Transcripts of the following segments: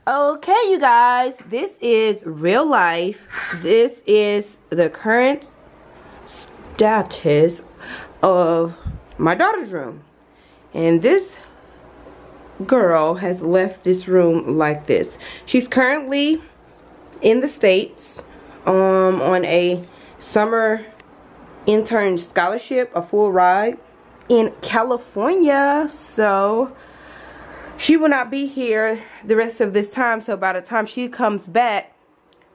Okay, you guys, this is real life. This is the current status of my daughter's room. And this girl has left this room like this. She's currently in the States on a summer intern scholarship, a full ride in California. So she will not be here the rest of this time. So by the time she comes back,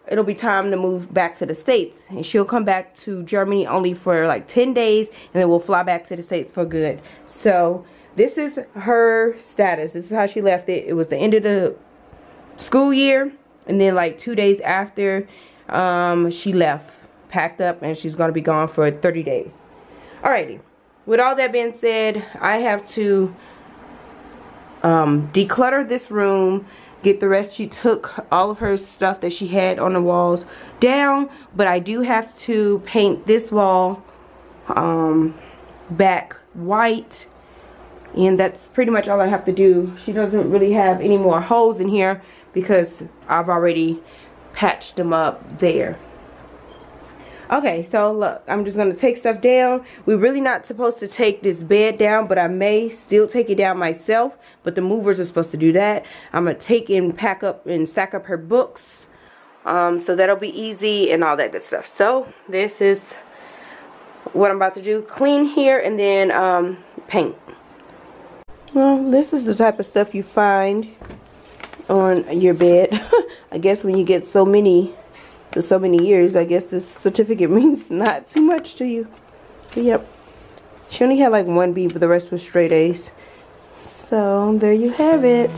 it'll be time to move back to the States. And she'll come back to Germany only for like 10 days. And then we'll fly back to the States for good. So this is her status. This is how she left it. It was the end of the school year. And then like 2 days after, she left. Packed up. And she's going to be gone for 30 days. Alrighty. With all that being said, I have to declutter this room, get the rest. She took all of her stuff that she had on the walls down, but I do have to paint this wall back white, and that's pretty much all I have to do. She doesn't really have any more holes in here because I've already patched them up there. Okay, so look, I'm just going to take stuff down. We're really not supposed to take this bed down, but I may still take it down myself. But the movers are supposed to do that. I'm going to take and pack up and stack up her books. So that'll be easy and all that good stuff. So this is what I'm about to do. Clean here and then paint. Well, this is the type of stuff you find on your bed. I guess when you get so many for so many years, I guess this certificate means not too much to you. But yep, she only had like 1 B, but the rest was straight A's. So there you have it.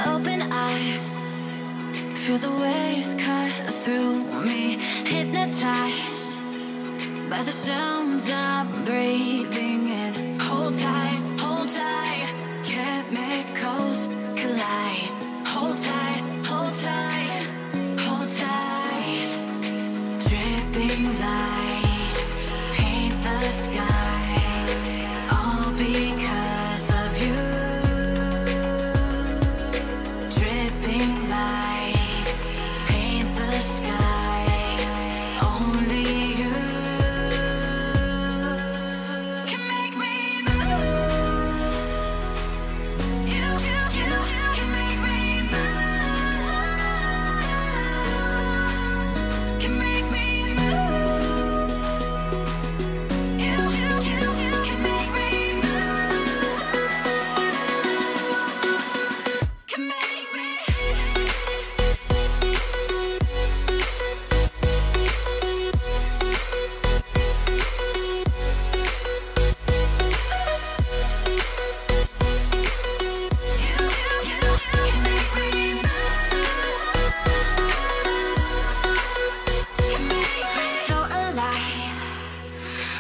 Open eye, feel the waves cut through me, hypnotized by the sounds I'm breathing in. Hold tight, chemicals collide. Hold tight, hold tight, hold tight. Dripping lights paint the skies, all because of you. Dripping lights paint the skies, only you.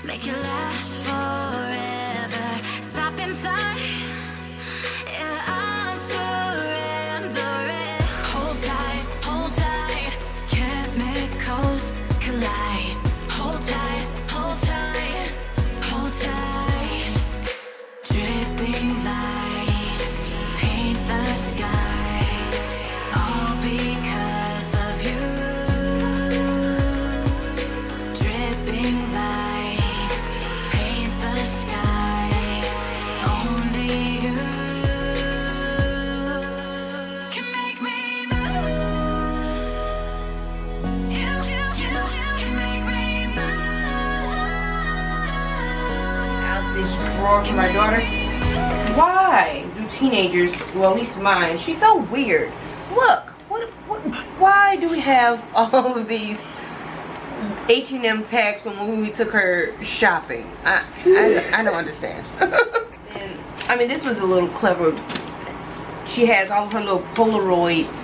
Make it last forever. Stop in time. Yeah, I'm surrendering. Hold tight, chemicals collide. Hold tight, hold tight, hold tight. Dripping lights paint the skies, all because of you. Dripping lights paint the skies, only you can make me move. You can make me move. Out this drawer for my daughter. Why do teenagers, well at least mine, she's so weird. Look, why do we have all of these H&M tags from when we took her shopping? I don't understand. And I mean, this was a little clever. She has all of her little Polaroids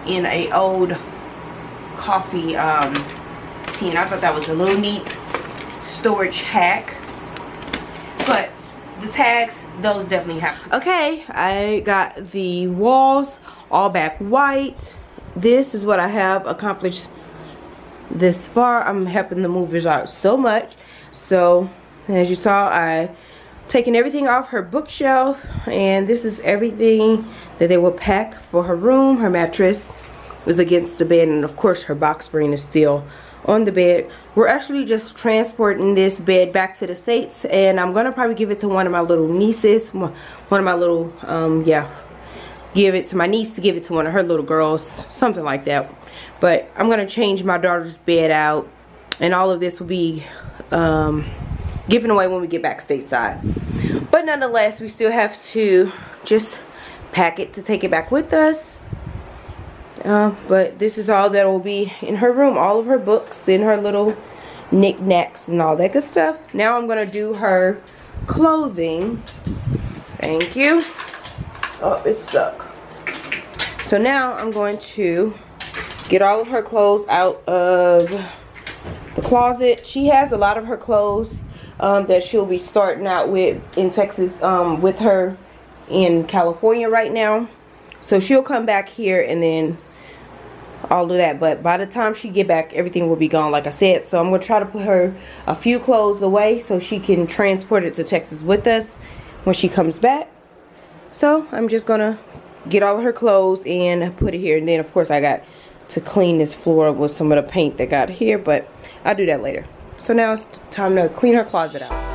in a old coffee tin. I thought that was a little neat storage hack. But the tags, those definitely have to. Okay, I got the walls all back white. This is what I have accomplished this far. I'm helping the movers out so much. So as you saw, I taken everything off her bookshelf, and this is everything that they will pack for her room. Her mattress is against the bed, and of course her box spring is still on the bed. We're actually just transporting this bed back to the States, and I'm gonna probably give it to one of my little nieces, one of my little give it to my niece to give it to one of her little girls, something like that. But I'm gonna change my daughter's bed out, and all of this will be given away when we get back stateside. But nonetheless, we still have to just pack it to take it back with us. But this is all that will be in her room, all of her books and her little knickknacks and all that good stuff. Now I'm gonna do her clothing. Thank you. Oh, it's stuck. So now I'm going to get all of her clothes out of the closet. She has a lot of her clothes that she'll be starting out with in Texas, with her in California right now. So she'll come back here and then all of that. But by the time she get back, everything will be gone, like I said. So I'm going to try to put her a few clothes away so she can transport it to Texas with us when she comes back. So I'm just going to get all of her clothes and put it here. And then, of course, I got to clean this floor with some of the paint that got here. But I'll do that later. So now it's time to clean her closet out.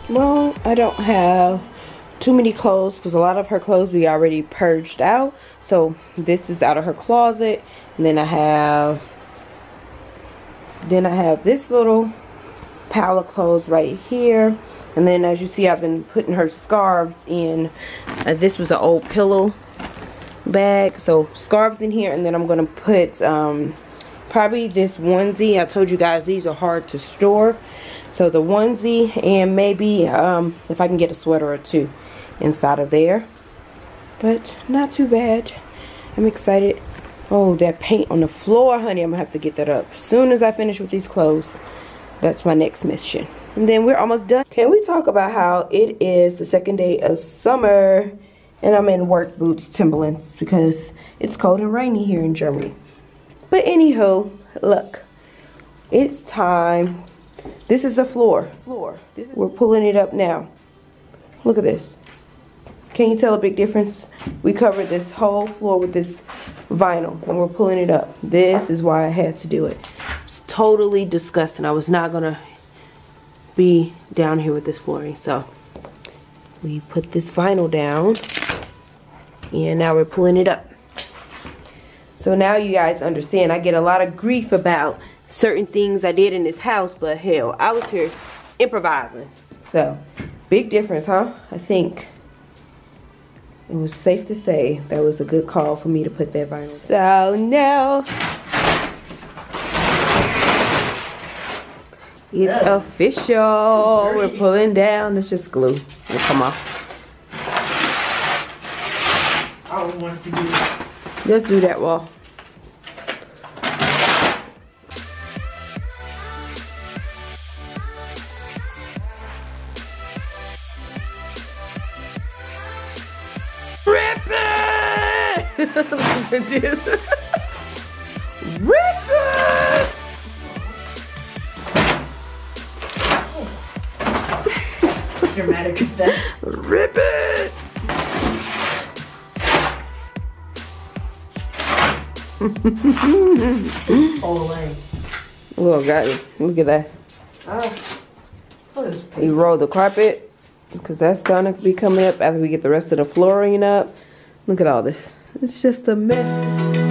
Well, I don't have too many clothes because a lot of her clothes we already purged out. So this is out of her closet, and then I have this little pile of clothes right here. And then as you see, I've been putting her scarves in. This was an old pillow bag, so scarves in here. And then I'm gonna put probably this onesie. I told you guys these are hard to store. So the onesie, and maybe if I can get a sweater or two inside of there. But not too bad. I'm excited. Oh, that paint on the floor, honey. I'm going to have to get that up as soon as I finish with these clothes. That's my next mission. And then we're almost done. Can we talk about how it is the second day of summer and I'm in work boots, Timberlands, because it's cold and rainy here in Germany. But anywho, look. It's time. This is the floor. We're pulling it up now. Look at this. Can you tell a big difference? We covered this whole floor with this vinyl and we're pulling it up. This is why I had to do it. It's totally disgusting. I was not gonna be down here with this flooring. So we put this vinyl down and now we're pulling it up. So now you guys understand. I get a lot of grief about certain things I did in this house, but hell, I was here improvising. So, big difference, huh? I think it was safe to say that was a good call for me to put that vinyl. So now, it's official. We're pulling down. It's just glue. It'll come off. I don't want to do that. Let's do that wall. Rip it! Rip it! Dramatic effect. Rip it! All the way. Oh, got it. Look at that. You roll the carpet, because that's gonna be coming up after we get the rest of the flooring up. Look at all this. It's just a mess.